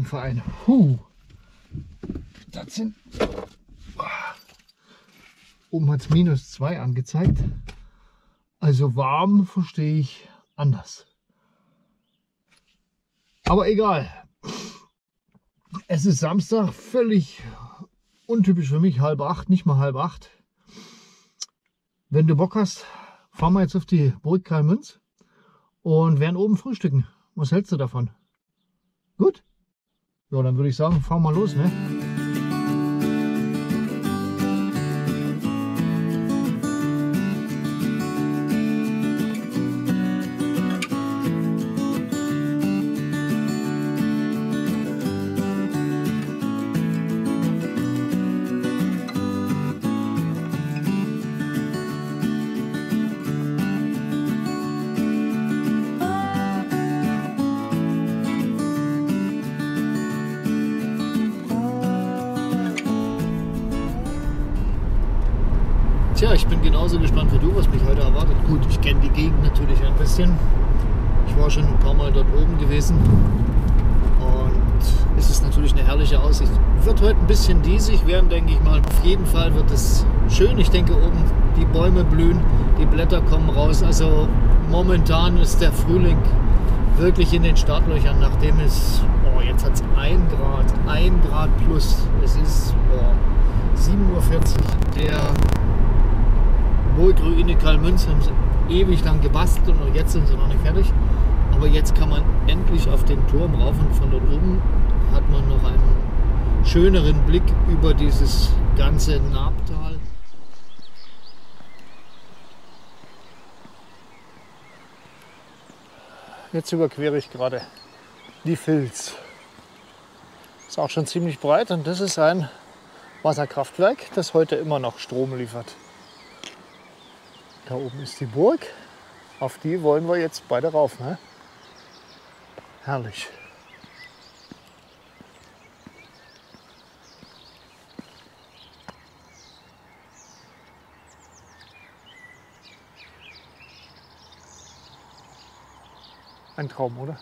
beim Verein. Das sind... Oben hat es -2 angezeigt. Also warm verstehe ich anders. Aber egal. Es ist Samstag, völlig untypisch für mich, 7:30, nicht mal 7:30. Wenn du Bock hast, fahren wir jetzt auf die Burg Kalmünz und werden oben frühstücken. Was hältst du davon? Gut? Ja, dann würde ich sagen, fahren wir los, ne? Tja, ich bin genauso gespannt wie du, was mich heute erwartet. Gut, ich kenne die Gegend natürlich ein bisschen. Ich war schon ein paar Mal dort oben gewesen. Und es ist natürlich eine herrliche Aussicht. Wird heute ein bisschen diesig werden, denke ich mal. Auf jeden Fall wird es schön. Ich denke, oben die Bäume blühen, die Blätter kommen raus. Also momentan ist der Frühling wirklich in den Startlöchern, nachdem es, jetzt hat es 1 Grad plus. Es ist 7:40 Uhr. Der Burgruine Kalmünz haben sie ewig lang gebastelt und auch jetzt sind sie noch nicht fertig. Aber jetzt kann man endlich auf den Turm rauf und von dort oben hat man noch einen schöneren Blick über dieses ganze Naabtal. Jetzt überquere ich gerade die Vils. Ist auch schon ziemlich breit und das ist ein Wasserkraftwerk, das heute immer noch Strom liefert. Da oben ist die Burg, auf die wollen wir jetzt beide rauf, ne? Herrlich. Ein Traum, oder?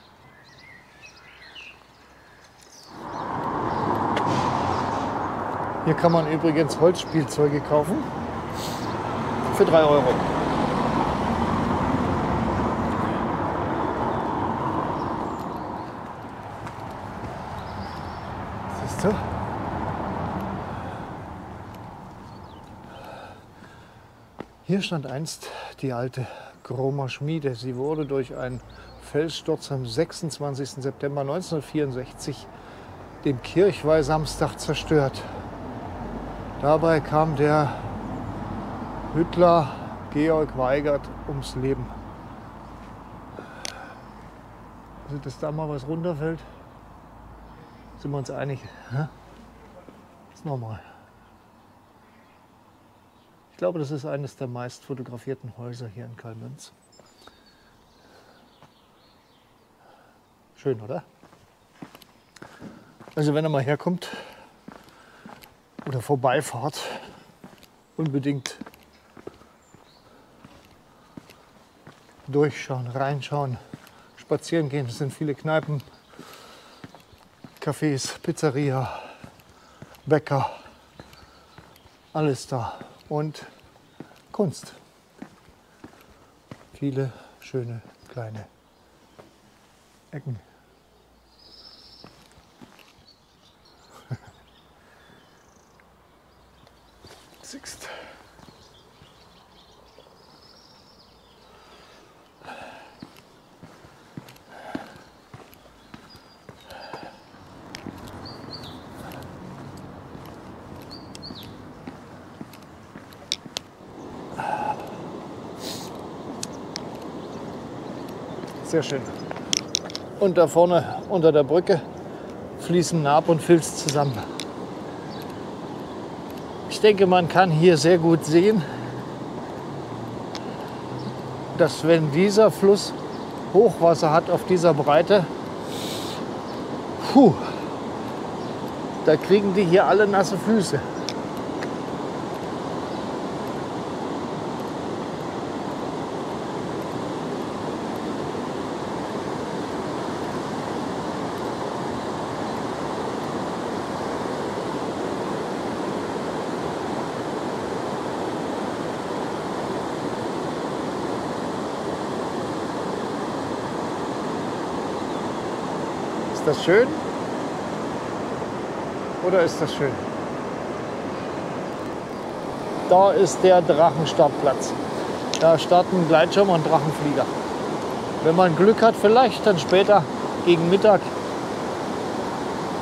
Hier kann man übrigens Holzspielzeuge kaufen. Für 3 Euro. Siehst du? Hier stand einst die alte Gromer Schmiede. Sie wurde durch einen Felssturz am 26. September 1964, dem Kirchweihsamstag, zerstört. Dabei kam der Hüttler Georg Weigert ums Leben. Also, dass da mal was runterfällt, sind wir uns einig. Hä? Ist normal. Ich glaube, das ist eines der meist fotografierten Häuser hier in Kalmünz. Schön, oder? Also wenn ihr mal herkommt oder vorbeifahrt, unbedingt durchschauen, reinschauen, spazieren gehen. Es sind viele Kneipen, Cafés, Pizzeria, Bäcker, alles da. Und Kunst. Viele schöne kleine Ecken. Siehst. Sehr schön. Und da vorne unter der Brücke fließen Naab und Vils zusammen. Ich denke, man kann hier sehr gut sehen, dass wenn dieser Fluss Hochwasser hat auf dieser Breite, da kriegen die hier alle nasse Füße. Ist das schön? Oder ist das schön? Da ist der Drachenstartplatz. Da starten Gleitschirme und Drachenflieger. Wenn man Glück hat, vielleicht dann später gegen Mittag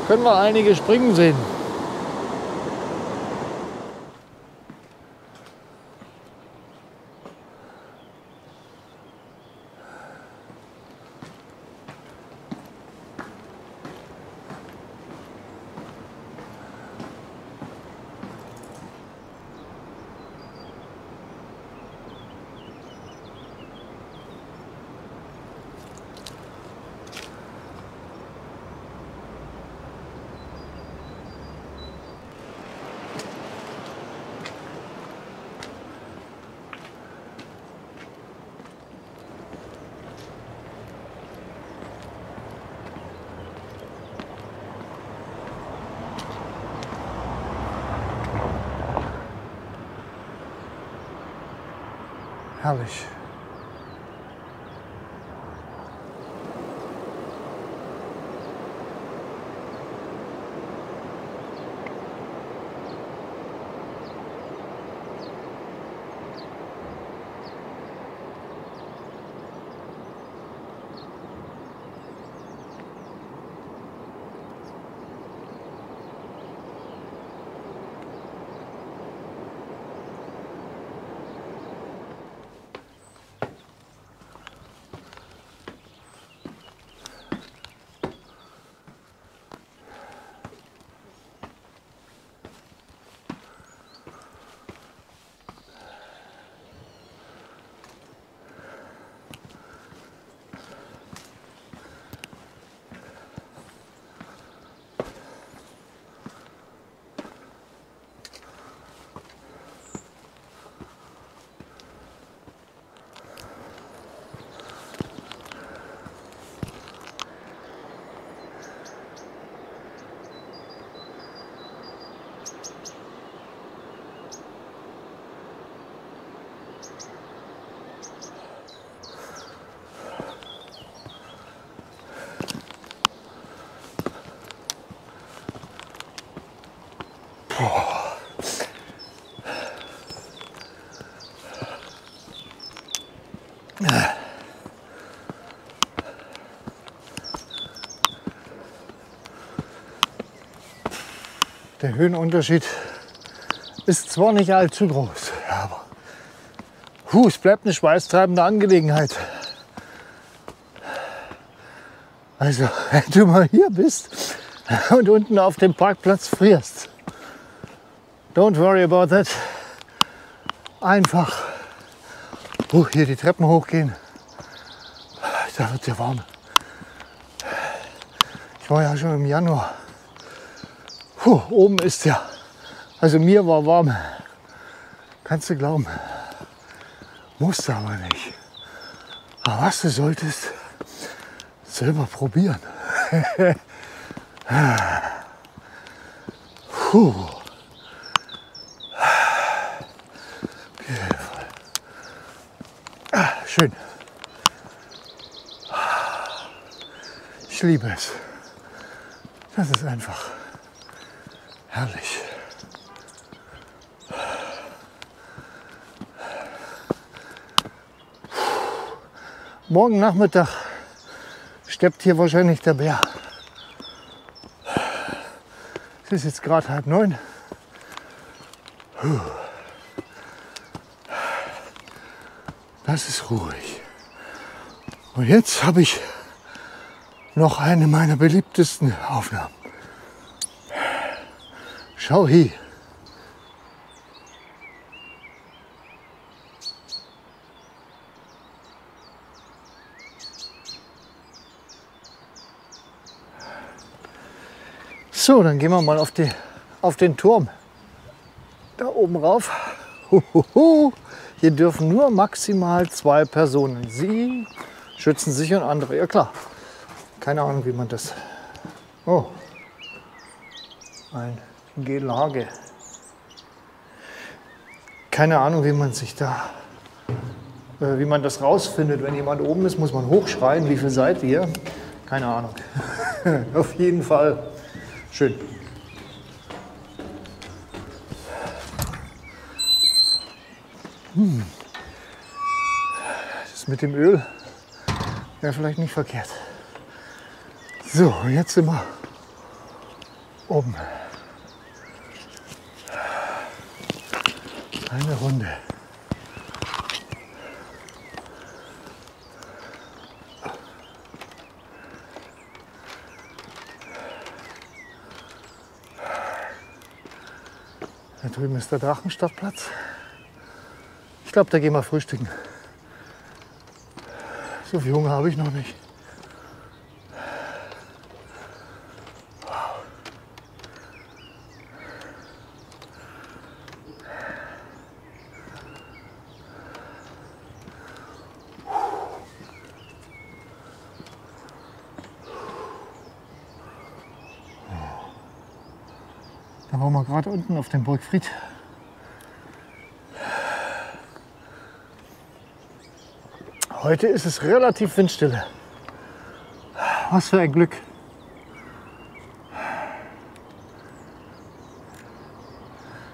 können wir einige springen sehen. Herrlich. Der Höhenunterschied ist zwar nicht allzu groß, aber es bleibt eine schweißtreibende Angelegenheit. Also, wenn du mal hier bist und unten auf dem Parkplatz frierst, don't worry about that. Einfach hier die Treppen hochgehen. Da wird ja warm. Ich war ja schon im Januar. Oben ist ja, also mir war warm. Kannst du glauben. Musste aber nicht. Aber was du solltest, selber probieren. Schön. Ich liebe es. Das ist einfach herrlich. Morgen Nachmittag steppt hier wahrscheinlich der Bär. Es ist jetzt gerade 8:30. Das ist ruhig. Und jetzt habe ich noch eine meiner beliebtesten Aufnahmen. Schau hier. So, dann gehen wir mal auf den Turm. Da oben rauf. Hier dürfen nur maximal 2 Personen. Sie schützen sich und andere. Ja klar. Keine Ahnung, wie man das... Oh. Ein Gelage. Keine Ahnung, wie man sich da... wie man das rausfindet. Wenn jemand oben ist, muss man hochschreien. Wie viel seid ihr? Keine Ahnung. Auf jeden Fall schön. Das mit dem Öl wäre vielleicht nicht verkehrt. So, jetzt sind wir oben. Eine Runde. Da drüben ist der Drachenstadtplatz. Ich glaube, da gehen wir frühstücken. So viel Hunger habe ich noch nicht. Da waren wir gerade unten auf dem Burgfried. Heute ist es relativ windstille. Was für ein Glück.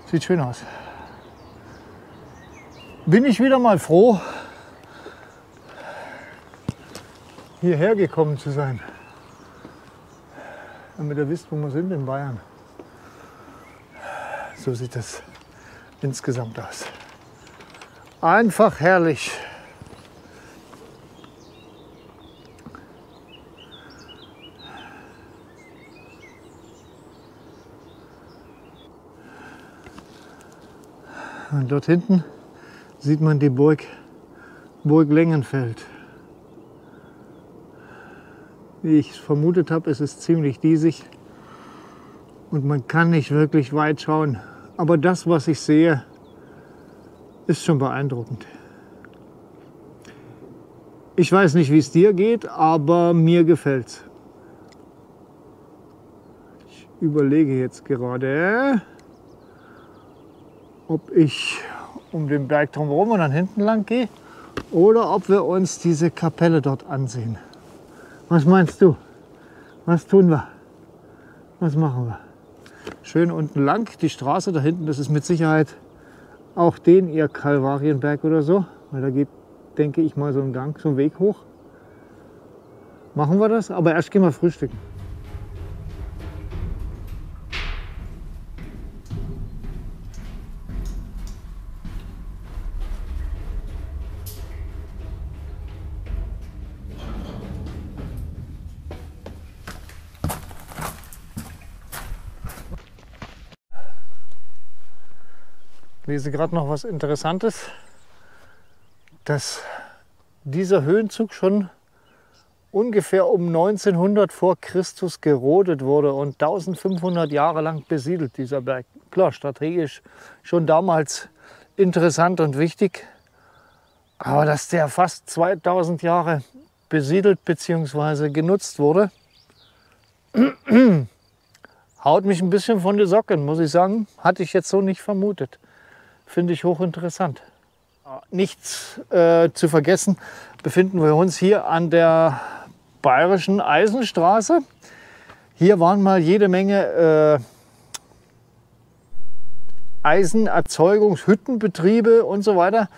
Sieht schön aus. Bin ich wieder mal froh, hierher gekommen zu sein. Damit ihr wisst, wo wir sind in Bayern. So sieht es insgesamt aus. Einfach herrlich. Und dort hinten sieht man die Burg Lengenfeld. Wie ich vermutet habe, ist es ziemlich diesig und man kann nicht wirklich weit schauen. Aber das, was ich sehe, ist schon beeindruckend. Ich weiß nicht, wie es dir geht, aber mir gefällt's. Ich überlege jetzt gerade, ob ich um den Berg drumherum und dann hinten lang gehe oder ob wir uns diese Kapelle dort ansehen. Was meinst du? Was tun wir? Was machen wir? Schön unten lang, die Straße da hinten, das ist mit Sicherheit auch den ihr Kalvarienberg oder so. Weil da geht, denke ich mal, so ein Gang, so ein Weg hoch. Machen wir das, aber erst gehen wir frühstücken. Ich lese gerade noch was Interessantes, dass dieser Höhenzug schon ungefähr um 1900 vor Christus gerodet wurde und 1500 Jahre lang besiedelt, dieser Berg. Klar, strategisch schon damals interessant und wichtig, aber dass der fast 2000 Jahre besiedelt bzw. genutzt wurde, haut mich ein bisschen von den Socken, muss ich sagen. Hatte ich jetzt so nicht vermutet. Finde ich hochinteressant. Nichts zu vergessen, befinden wir uns hier an der Bayerischen Eisenstraße. Hier waren mal jede Menge Eisenerzeugungshüttenbetriebe und so weiter.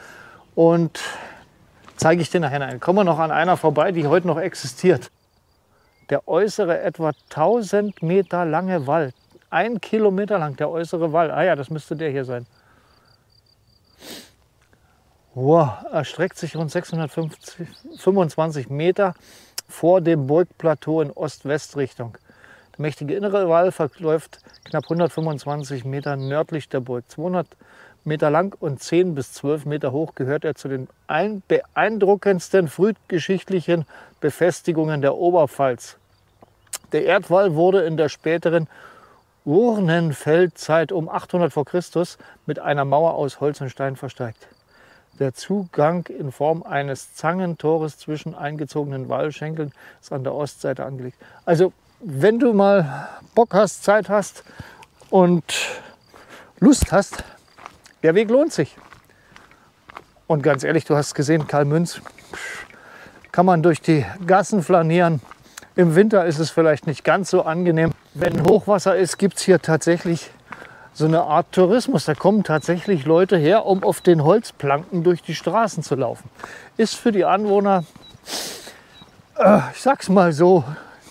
Und zeige ich dir nachher ein. Kommen wir noch an einer vorbei, die heute noch existiert. Der äußere, etwa 1000 Meter lange Wall. 1 Kilometer lang der äußere Wall. Ah ja, das müsste der hier sein. Wow, erstreckt sich rund 625 Meter vor dem Burgplateau in Ost-West-Richtung. Der mächtige innere Wall verläuft knapp 125 Meter nördlich der Burg. 200 Meter lang und 10 bis 12 Meter hoch gehört er zu den beeindruckendsten frühgeschichtlichen Befestigungen der Oberpfalz. Der Erdwall wurde in der späteren Urnenfeldzeit um 800 v. Chr. Mit einer Mauer aus Holz und Stein verstärkt. Der Zugang in Form eines Zangentores zwischen eingezogenen Wallschenkeln ist an der Ostseite angelegt. Also wenn du mal Bock hast, Zeit hast und Lust hast, der Weg lohnt sich. Und ganz ehrlich, du hast gesehen, Karl Münz, kann man durch die Gassen flanieren, Im Winter ist es vielleicht nicht ganz so angenehm. Wenn Hochwasser ist, gibt es hier tatsächlich so eine Art Tourismus. Da kommen tatsächlich Leute her, um auf den Holzplanken durch die Straßen zu laufen. Ist für die Anwohner, ich sag's mal so,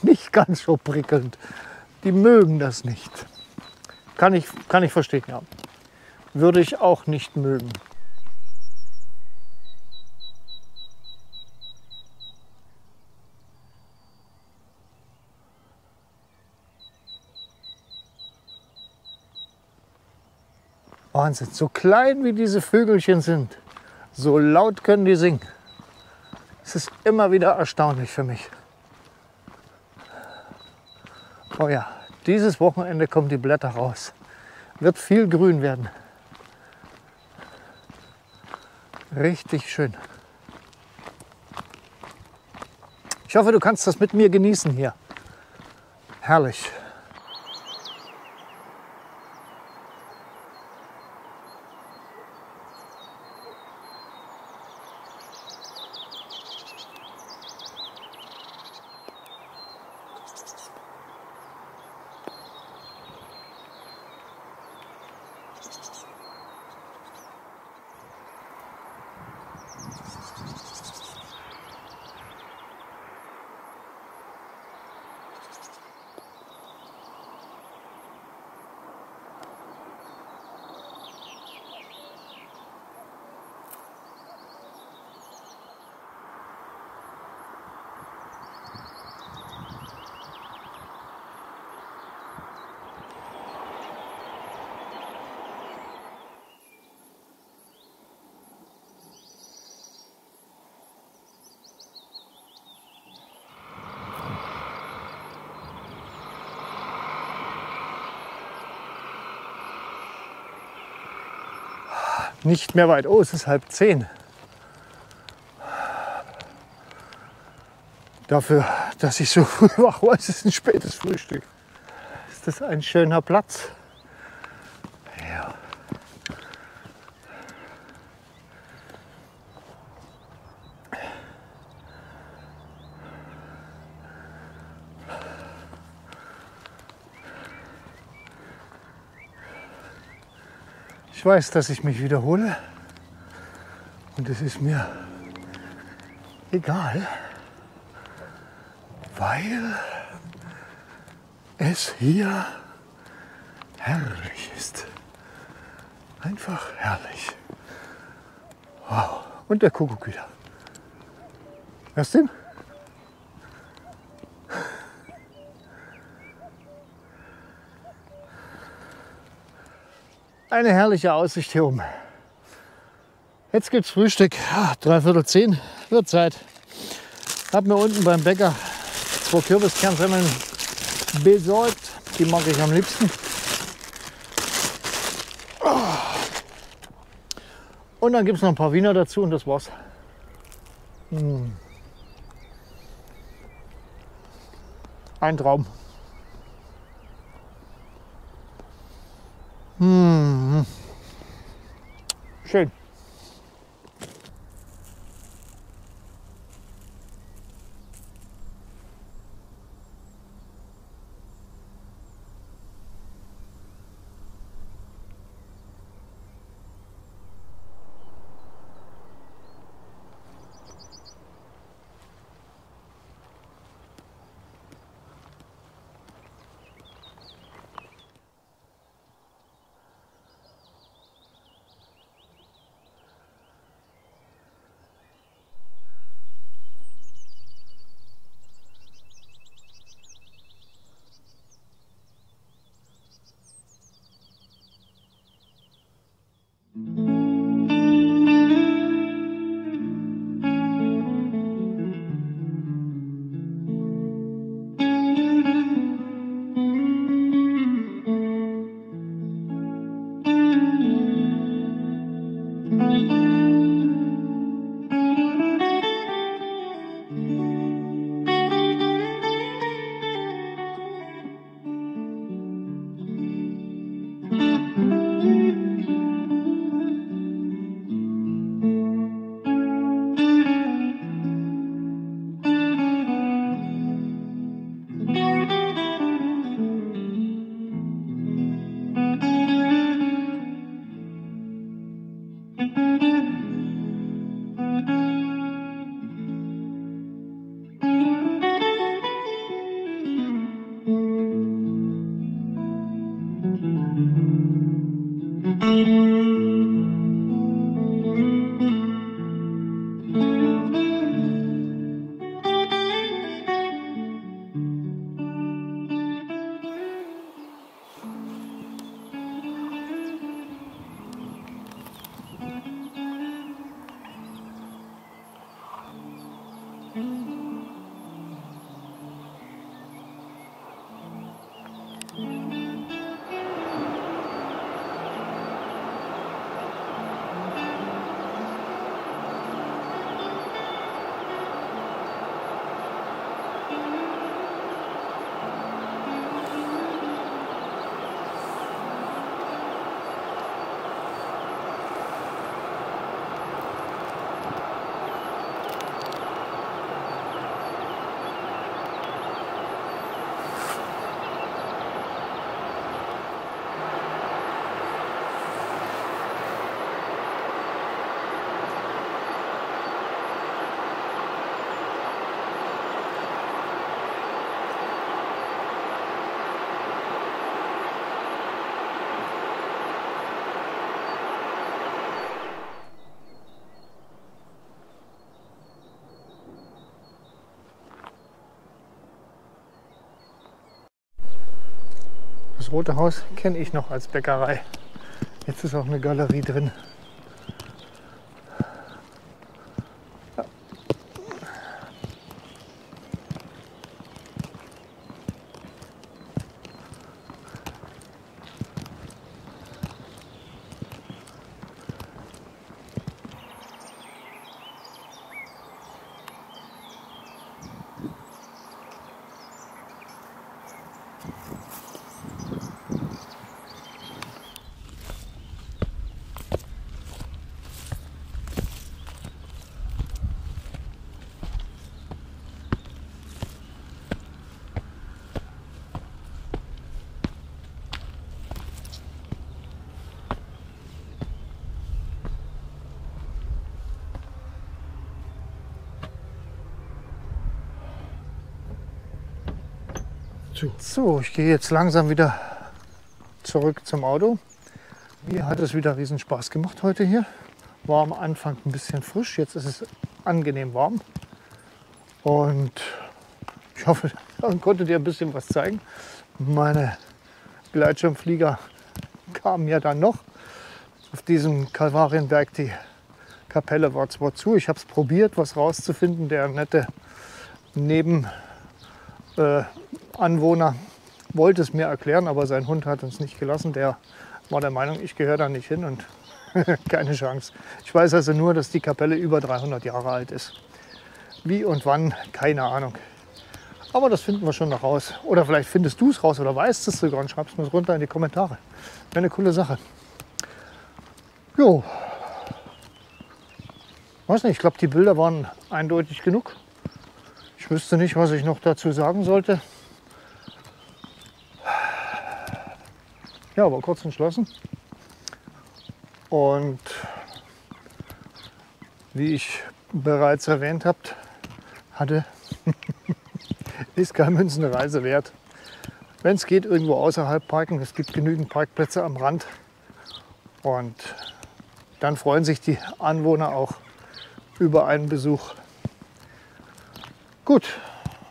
nicht ganz so prickelnd. Die mögen das nicht. Kann ich verstehen, ja. Würde ich auch nicht mögen. Wahnsinn, so klein wie diese Vögelchen sind, so laut können die singen. Es ist immer wieder erstaunlich für mich. Oh ja, dieses Wochenende kommen die Blätter raus. Wird viel grün werden. Richtig schön. Ich hoffe, du kannst das mit mir genießen hier. Herrlich. Nicht mehr weit. Oh, es ist 9:30. Dafür, dass ich so früh wach war, ist es ein spätes Frühstück. Ist das ein schöner Platz? Ja. Ich weiß, dass ich mich wiederhole und es ist mir egal, weil es hier herrlich ist. Einfach herrlich. Wow. Und der Kuckuck wieder. Hörst du ihn? Eine herrliche Aussicht hier oben. Jetzt gibt's Frühstück. 9:45 wird Zeit. Hab mir unten beim Bäcker 2 Kürbiskernsemmeln besorgt. Die mag ich am liebsten. Und dann gibt es noch ein paar Wiener dazu und das war's. Ein Traum. Schön. Das Rote Haus kenne ich noch als Bäckerei. Jetzt ist auch eine Galerie drin. So, ich gehe jetzt langsam wieder zurück zum Auto. Mir hat es wieder riesen Spaß gemacht heute hier. War am Anfang ein bisschen frisch, jetzt ist es angenehm warm. Und ich hoffe, ich konnte dir ein bisschen was zeigen. Meine Gleitschirmflieger kamen ja dann noch. Auf diesem Kalvarienberg, die Kapelle war zwar zu, ich habe es probiert, was rauszufinden. Der nette Anwohner wollte es mir erklären, aber sein Hund hat uns nicht gelassen. Der war der Meinung, ich gehöre da nicht hin und keine Chance. Ich weiß also nur, dass die Kapelle über 300 Jahre alt ist. Wie und wann, keine Ahnung. Aber das finden wir schon noch raus. Oder vielleicht findest du es raus oder weißt es sogar und schreibst mir es runter in die Kommentare. Wäre eine coole Sache. Jo. Weiß nicht, ich glaube, die Bilder waren eindeutig genug. Ich wüsste nicht, was ich noch dazu sagen sollte. Ja, aber kurz entschlossen. Und wie ich bereits erwähnt hatte, ist Geilmünzen eine Reise wert. Wenn es geht, irgendwo außerhalb parken. Es gibt genügend Parkplätze am Rand. Und dann freuen sich die Anwohner auch über einen Besuch. Gut,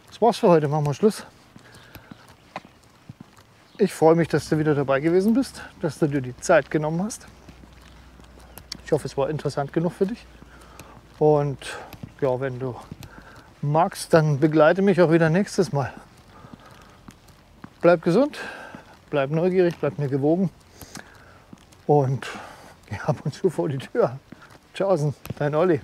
das war's für heute. Machen wir Schluss. Ich freue mich, dass du wieder dabei gewesen bist, dass du dir die Zeit genommen hast. Ich hoffe, es war interessant genug für dich. Und ja, wenn du magst, dann begleite mich auch wieder nächstes Mal. Bleib gesund, bleib neugierig, bleib mir gewogen und geh ab und zu vor die Tür. Tschaußen, dein Olli.